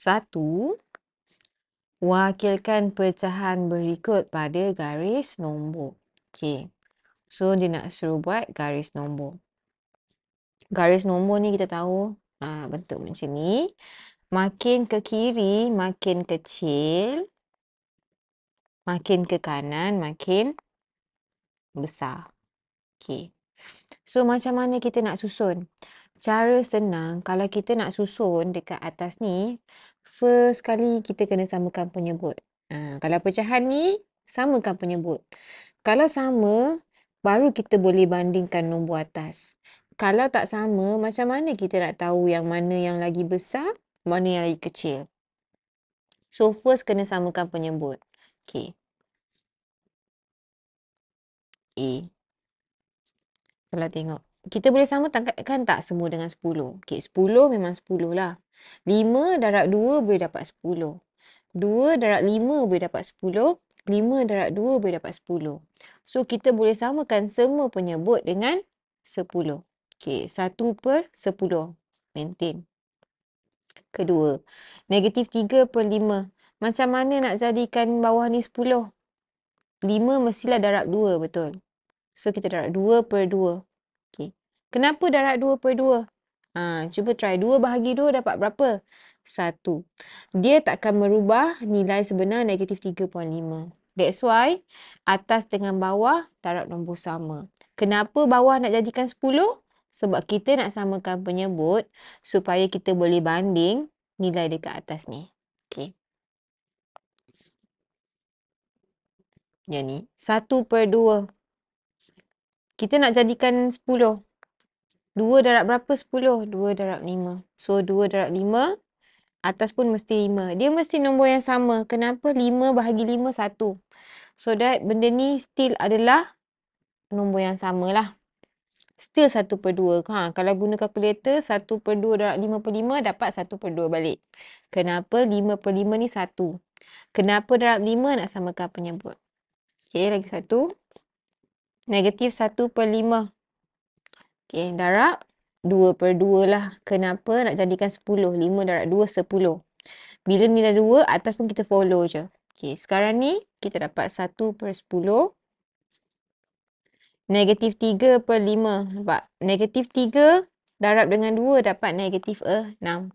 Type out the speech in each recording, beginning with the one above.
1. Wakilkan pecahan berikut pada garis nombor. Okey. So, dia nak suruh buat garis nombor. Garis nombor ni kita tahu bentuk macam ni. Makin ke kiri, makin kecil. Makin ke kanan, makin besar. Okey. So, macam mana kita nak susun? Cara senang, kalau kita nak susun dekat atas ni, first kali kita kena samakan penyebut. Kalau pecahan ni, samakan penyebut. Kalau sama, baru kita boleh bandingkan nombor atas. Kalau tak sama, macam mana kita nak tahu yang mana yang lagi besar, mana yang lagi kecil? So, first kena samakan penyebut. Okey. A. Kalau tengok. Kita boleh samakan kan tak semua dengan 10. Okey, 10 memang 10 lah. 5 darab 2 boleh dapat 10. 2 darab 5 boleh dapat 10. 5 darab 2 boleh dapat 10. So, kita boleh samakan semua penyebut dengan 10. Okey, 1/10. Maintain. Kedua, negatif 3/5. Macam mana nak jadikan bawah ni 10? 5 mestilah darab 2, betul? So, kita darab 2/2. Okey. Kenapa darab 2/2? Cuba try. 2 bahagi 2 dapat berapa? 1. Dia takkan merubah nilai sebenar negatif 3/5. That's why atas dengan bawah darab nombor sama. Kenapa bawah nak jadikan 10? Sebab kita nak samakan penyebut supaya kita boleh banding nilai dekat atas ni. Okey. Yang ni. 1/2. Kita nak jadikan 10. 2 darab berapa 10? 2 darab 5. So, 2 darab 5. Atas pun mesti 5. Dia mesti nombor yang sama. Kenapa? 5 bahagi 5, 1. So, that benda ni still adalah nombor yang sama lah. Still 1/2. Kalau guna kalkulator, 1/2 darab 5/5 dapat 1/2 balik. Kenapa? 5/5 ni 1. Kenapa darab 5 nak samakan penyebut? Okey, lagi satu. Negatif 1/5. Okey, darab 2/2 lah. Kenapa nak jadikan 10? 5 darab 2, 10. Bila ni dah 2, atas pun kita follow je. Okey, sekarang ni kita dapat 1/10. Negatif 3/5. Nampak? Negatif 3 darab dengan 2 dapat negatif 6.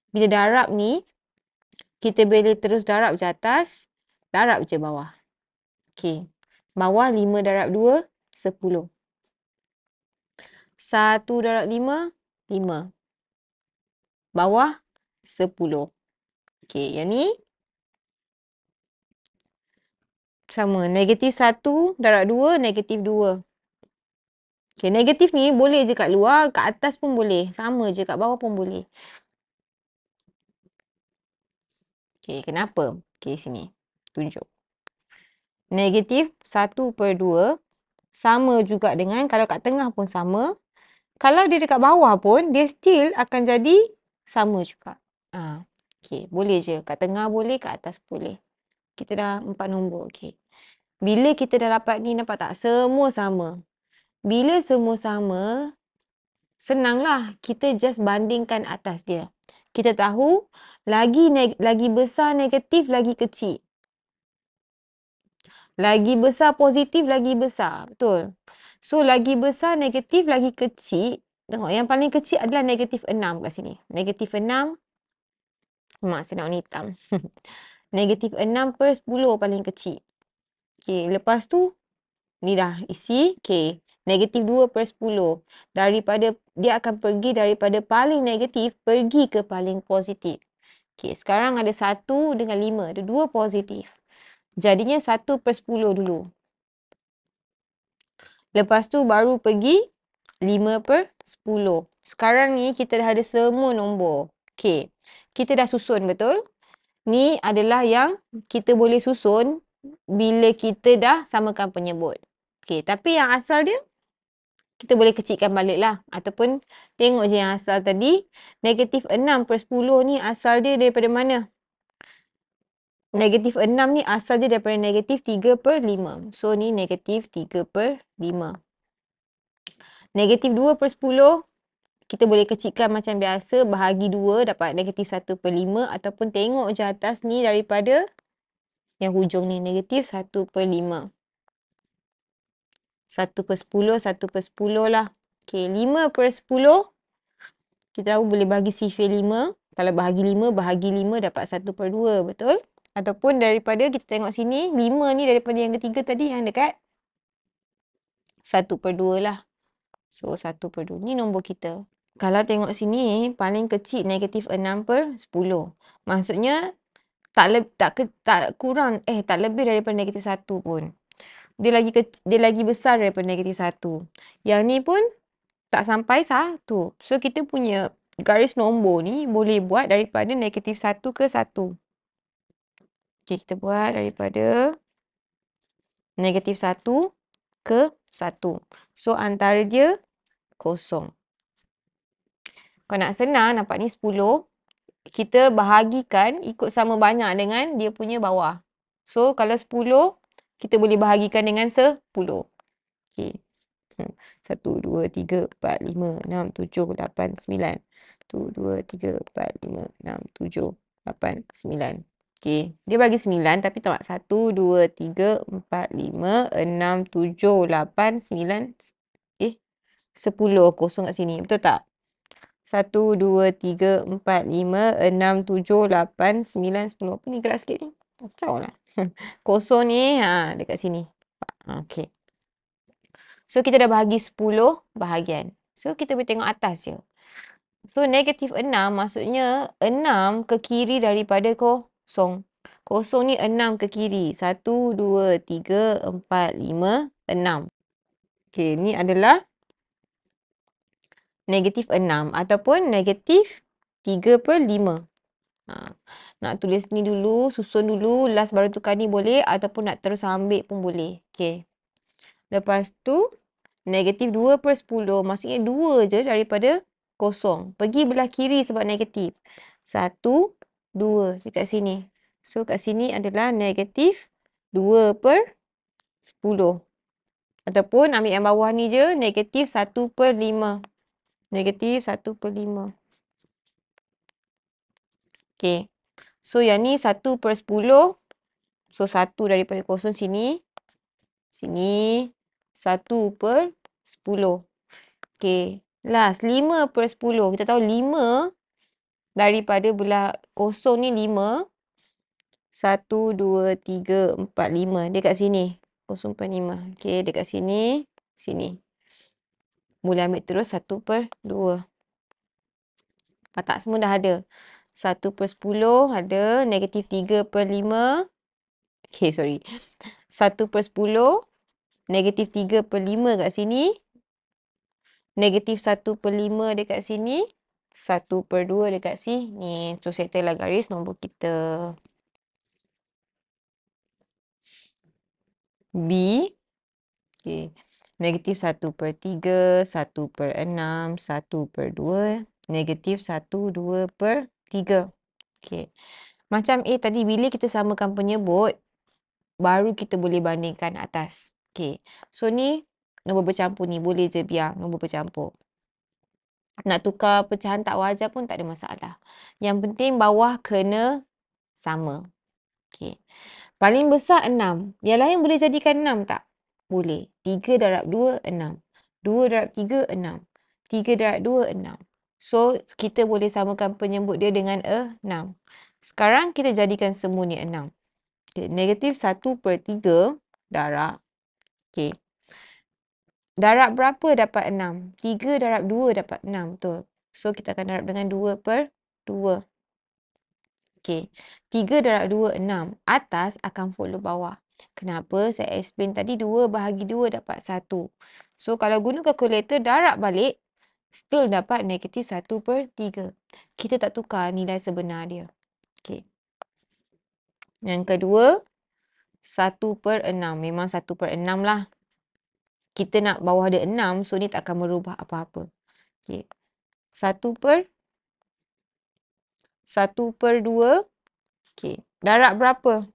Bila darab ni, kita boleh terus darab je atas, darab je bawah. Okey. Bawah 5 darab 2, 10. 1 darab 5, 5. Bawah 10. Okey, yang ni sama. Negatif 1 darab 2, negatif 2. Okey, negatif ni boleh je kat luar, kat atas pun boleh. Sama je, kat bawah pun boleh. Okey, kenapa? Okey, sini. Tunjuk. Negatif 1/2 sama juga dengan kalau kat tengah pun sama. Kalau dia dekat bawah pun, dia still akan jadi sama juga. Okey, boleh je. Kat tengah boleh, kat atas boleh. Kita dah 4 nombor. Okey. Bila kita dah dapat ni, nampak tak? Semua sama. Bila semua sama, senanglah. Kita just bandingkan atas dia. Kita tahu, lagi besar negatif, lagi kecil. Lagi besar positif, lagi besar. Betul? So, lagi besar negatif, lagi kecil. Tengok, yang paling kecil adalah negatif 6 kat sini. Negatif 6. Mak, saya nak warna hitam. Negatif 6/10 paling kecil. Okey, lepas tu, ni dah isi. Okey, negatif 2/10. Dia akan pergi daripada paling negatif, pergi ke paling positif. Okey, sekarang ada 1 dengan 5. Ada 2 positif. Jadinya 1/10 dulu. Lepas tu baru pergi 5/10. Sekarang ni kita dah ada semua nombor. Okey, kita dah susun, betul? Ni adalah yang kita boleh susun bila kita dah samakan penyebut. Okey, tapi yang asal dia, kita boleh kecilkan balik lah. Ataupun tengok je yang asal tadi. Negatif 6/10 ni asal dia daripada mana? Negatif 6 ni asal dia daripada negatif 3/5. So, ni negatif 3/5. Negatif 2/10. kita boleh kecilkan macam biasa, bahagi 2 dapat negatif 1/5 ataupun tengok je atas ni daripada yang hujung ni, negatif 1/5. 1/10, 1/10 lah. Okey, 5/10 kita tahu boleh bahagi sifir 5. Kalau bahagi 5 dapat 1/2, betul? Ataupun daripada kita tengok sini, 5 ni daripada yang ketiga tadi yang dekat 1/2 lah. So, 1/2. Ni nombor kita. Kalau tengok sini, paling kecil negatif 6/10. Maksudnya, tak kurang, tak lebih daripada negatif 1 pun. Dia lagi besar daripada negatif 1. Yang ni pun tak sampai 1. So, kita punya garis nombor ni boleh buat daripada negatif 1 ke 1. Okay, kita buat daripada negatif 1 ke 1. So, antara dia kosong. Kalau nak senang, nampak ni 10. Kita bahagikan ikut sama banyak dengan dia punya bawah. So, kalau 10, kita boleh bahagikan dengan 10. Okay. 1, 2, 3, 4, 5, 6, 7, 8, 9. 1, 2, 3, 4, 5, 6, 7, 8, 9. Okay. Dia bagi 9 tapi tak. 1, 2, 3, 4, 5, 6, 7, 8, 9. 10 kosong kat sini. Betul tak? 1, 2, 3, 4, 5, 6, 7, 8, 9, 10. Apa ni gerak sikit ni? Kacau lah. Kosong ni dekat sini. Okay. So, kita dah bahagi 10 bahagian. So, kita boleh tengok atas je. So, negatif 6 maksudnya 6 ke kiri daripada kosong. Kosong ni 6 ke kiri. 1, 2, 3, 4, 5, 6. Okay, ni adalah negatif 6 ataupun negatif 3/5. Nak tulis ni dulu, susun dulu, last baru tukar ni boleh ataupun nak terus ambil pun boleh. Okay. Lepas tu, negatif 2/10 maksudnya 2 je daripada kosong. Pergi belah kiri sebab negatif. 1, 2 dekat sini. So, kat sini adalah negatif 2/10. Ataupun ambil yang bawah ni je, negatif 1/5. Negatif 1/5. Okay. So, yang ni 1/10. So, 1 daripada kosong sini. Sini. 1/10. Okay. Last. 5/10. Kita tahu 5 daripada belah kosong ni 5. 1, 2, 3, 4, 5. Dia kat sini. 0.5. Okay. Dekat sini. Sini. Boleh ambil terus 1/2. Tak? Semua dah ada. 1/10 ada. Negatif 3/5. Okay, sorry. 1/10. Negatif 3/5 kat sini. Negatif 1/5 dekat sini. 1/2 dekat sini. So, settle lah garis nombor kita. B. Okay. Negatif 1/3. 1/6. 1/2. Negatif 1, 2/3. Okay. Macam A tadi, bila kita samakan penyebut, baru kita boleh bandingkan atas. Okay. So, ni nombor bercampur ni. Boleh je biar nombor bercampur. Nak tukar pecahan tak wajar pun tak ada masalah. Yang penting bawah kena sama. Okay. Paling besar 6. Yang lain boleh jadikan 6 tak? Boleh. 3 darab 2, 6. 2 darab 3, 6. 3 darab 2, 6. So, kita boleh samakan penyebut dia dengan 6. Sekarang kita jadikan semua ni 6. Okay. Negatif 1/3 darab. Okay. Darab berapa dapat 6? 3 darab 2 dapat 6. Betul. So, kita akan darab dengan 2/2. Okay. 3 darab 2, 6. Atas akan follow bawah. Kenapa? Saya explain tadi 2 bahagi 2 dapat 1. So, kalau guna kalkulator darab balik, still dapat negatif 1/3. Kita tak tukar nilai sebenar dia. Okay. Yang kedua, 1/6. Memang 1/6 lah. Kita nak bawah dia 6, so ni tak akan merubah apa-apa. Okay. 1/2. Okay. Darab berapa?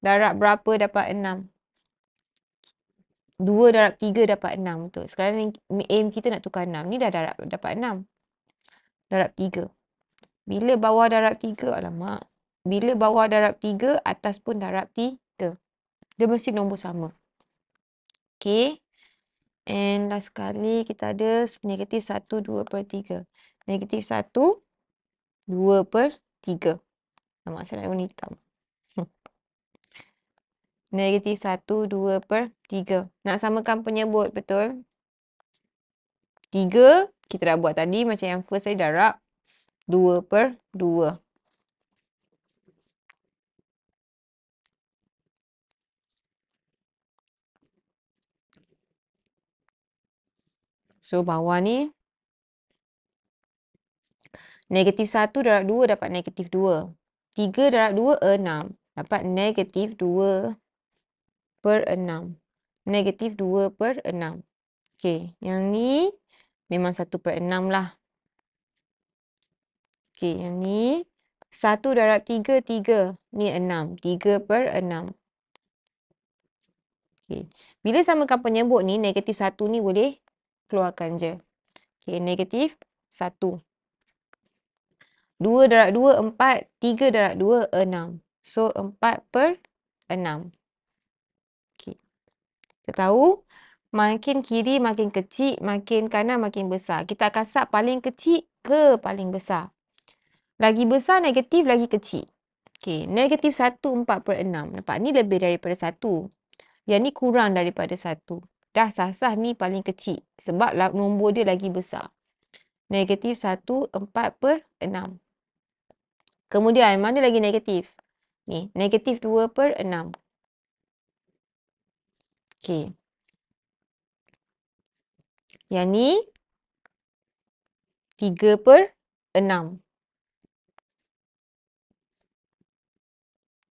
Darab berapa dapat 6? 2 darab 3 dapat 6. Betul. Sekarang aim kita nak tukar 6. Ni dah darab dapat 6. darab 3. Bila bawah darab 3, alamak. Bila bawah darab 3, atas pun darab 3. Dia mesti nombor sama. Okay. And last sekali kita ada negatif 1, 2/3. Negatif 1, 2/3. Alamak, saya nak warna hitam. Negatif 1, 2/3. Nak samakan penyebut, betul? 3, kita dah buat tadi macam yang first tadi darab 2/2. So, bawah ni negatif 1 darab 2 dapat negatif 2. 3 darab 2, 6. Dapat negatif 2/6. Negatif 2/6. Okey, yang ni memang 1/6 lah. Okey, yang ni 1 darab 3, 3. Ni 6. 3/6. Okey. Bila samakan penyebut ni, negatif 1 ni boleh keluarkan je. Okey, negatif 1. 2 darab 2, 4. 3 darab 2, 6. So, 4/6. Okey. Kita tahu, makin kiri makin kecil, makin kanan makin besar. Kita akan sub paling kecil ke paling besar. Lagi besar negatif, lagi kecil. Okey, negatif 1, 4/6. Nampak? Ni lebih daripada 1. Yang ni kurang daripada 1. Dah sah-sah ni paling kecil. Sebab nombor dia lagi besar. Negatif 1, 4/6. Kemudian, mana lagi negatif? Ni, negatif 2/6. Okey. Yang ni 3/6.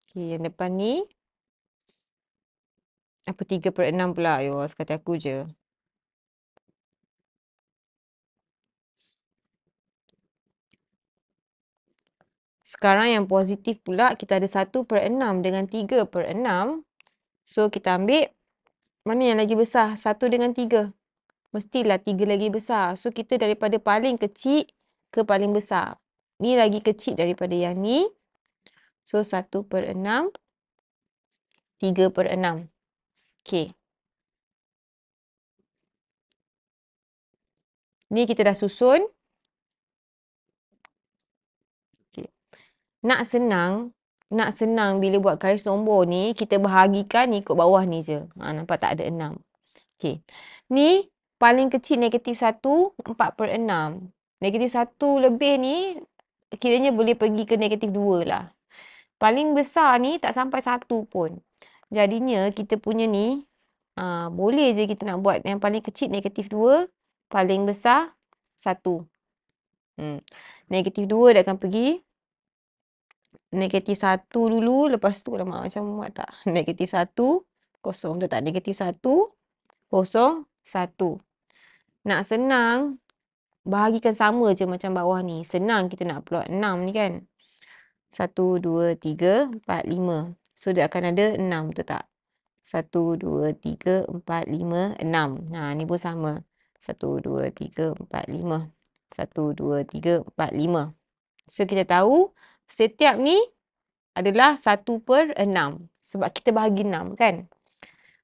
Okey, yang depan ni apa 3/6 pula? Yo, sekata aku je. Sekarang yang positif pula, kita ada 1/6 dengan 3/6. So, kita ambil mana yang lagi besar? 1 dengan 3. Mestilah 3 lagi besar. So, kita daripada paling kecil ke paling besar. Ni lagi kecil daripada yang ni. So, 1/6. 3/6. Okey. Ni kita dah susun. Okay. Nak senang bila buat garis nombor ni, kita bahagikan ikut bawah ni je. Nampak tak ada 6. Okey. Ni paling kecil negatif 1, 4/6. Negatif 1 lebih ni kiranya boleh pergi ke negatif 2 lah. Paling besar ni tak sampai 1 pun. Jadinya kita punya ni boleh je kita nak buat yang paling kecil negatif 2, paling besar 1. Negatif 2 dia akan pergi negatif 1 dulu, lepas tu macam muat tak? Negatif 1, kosong. Betul tak? Negatif 1, 0, 1. Nak senang, bahagikan sama je macam bawah ni. Senang kita nak plot 6 ni kan. 1, 2, 3, 4, 5. So, dia akan ada 6. Betul tak? 1, 2, 3, 4, 5, 6. Ni pun sama. 1, 2, 3, 4, 5. 1, 2, 3, 4, 5. So, kita tahu setiap ni adalah 1/6. Sebab kita bahagi 6 kan.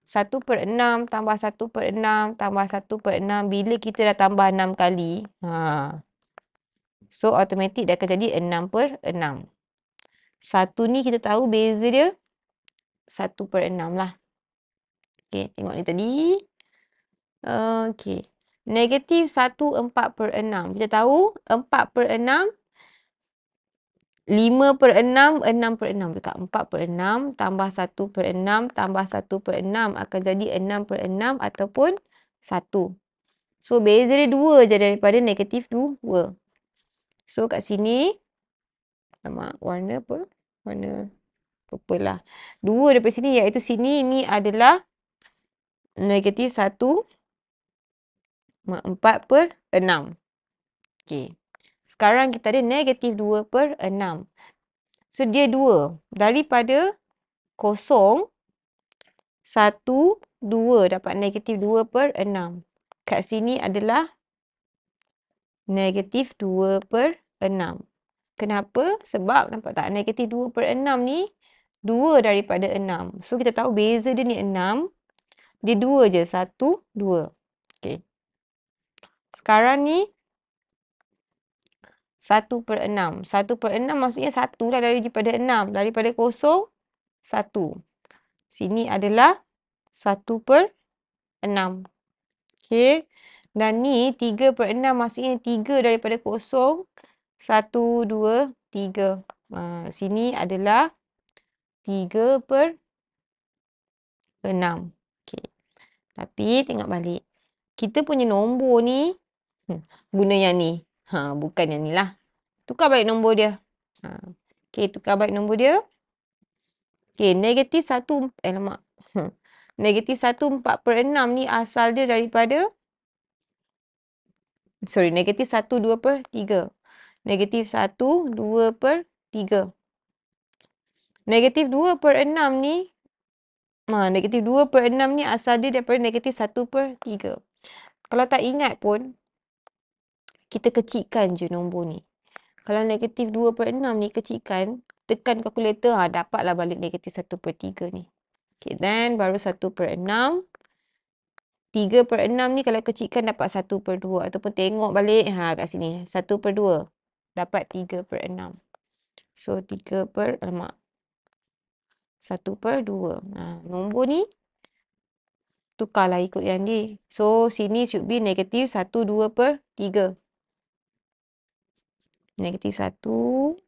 1/6 tambah 1/6 tambah 1/6. Bila kita dah tambah 6 kali. So, automatik dia akan jadi 6/6. 1 ni kita tahu beza dia 1/6 lah. Okay, tengok ni tadi. Okay. Negatif 1, 4/6. Kita tahu 4/6 5/6, 6/6 dekat 4/6 tambah 1/6 tambah 1/6 akan jadi 6/6 ataupun 1. So, beza dia 2 je daripada negatif 2. So, kat sini warna apa? Warna purple lah. 2 daripada sini iaitu sini ni adalah negatif 1, 4/6. Okay. Sekarang kita ada negatif 2/6. So, dia 2. Daripada 0, 1, 2 dapat negatif 2/6. Kat sini adalah Negatif 2/6. Kenapa? Sebab nampak tak negatif 2/6 ni 2 daripada 6. So kita tahu beza dia ni 6. Dia 2 je. 1, 2. Okey. Sekarang ni 1/6. 1/6 maksudnya 1 lah daripada 6. Daripada 0, 1. Sini adalah 1/6. Okey. Dan ni 3/6 maksudnya 3 daripada 0. 1, 2, 3. Sini adalah 3/6. Okey. Tapi tengok balik. Kita punya nombor ni guna yang ni. Bukan yang ni lah. Tukar balik nombor dia. Okey, tukar balik nombor dia. Okey, negatif 1. Alamak. Negatif 1 4/6 ni asal dia daripada negatif 1 2/3. Negatif 1 2/3. Negatif 2/6 ni negatif 2/6 ni asal dia daripada negatif 1/3. Kalau tak ingat pun, kita kecilkan je nombor ni. Kalau negatif 2/6 ni kecilkan, tekan kalkulator, dapatlah balik negatif 1/3 ni. Okay, then baru 1/6. 3/6 ni kalau kecilkan dapat 1/2. Ataupun tengok balik, kat sini. 1/2. Dapat 3/6. So, 1/2. Nombor ni tukarlah ikut yang ni. So, sini should be negatif 1 2/3. Negatif 1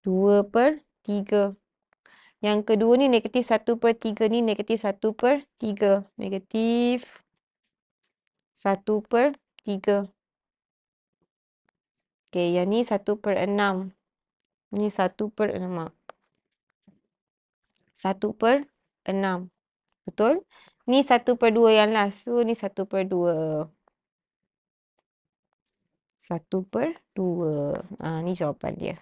2/3. Yang kedua ni negatif 1/3 ni negatif 1/3. Negatif 1/3. Okey, yang ni 1/6. Ni 1/6. 1/6. Betul? Ni 1/2 yang last. So, ni 1/2. 1/2. Ni jawapan dia.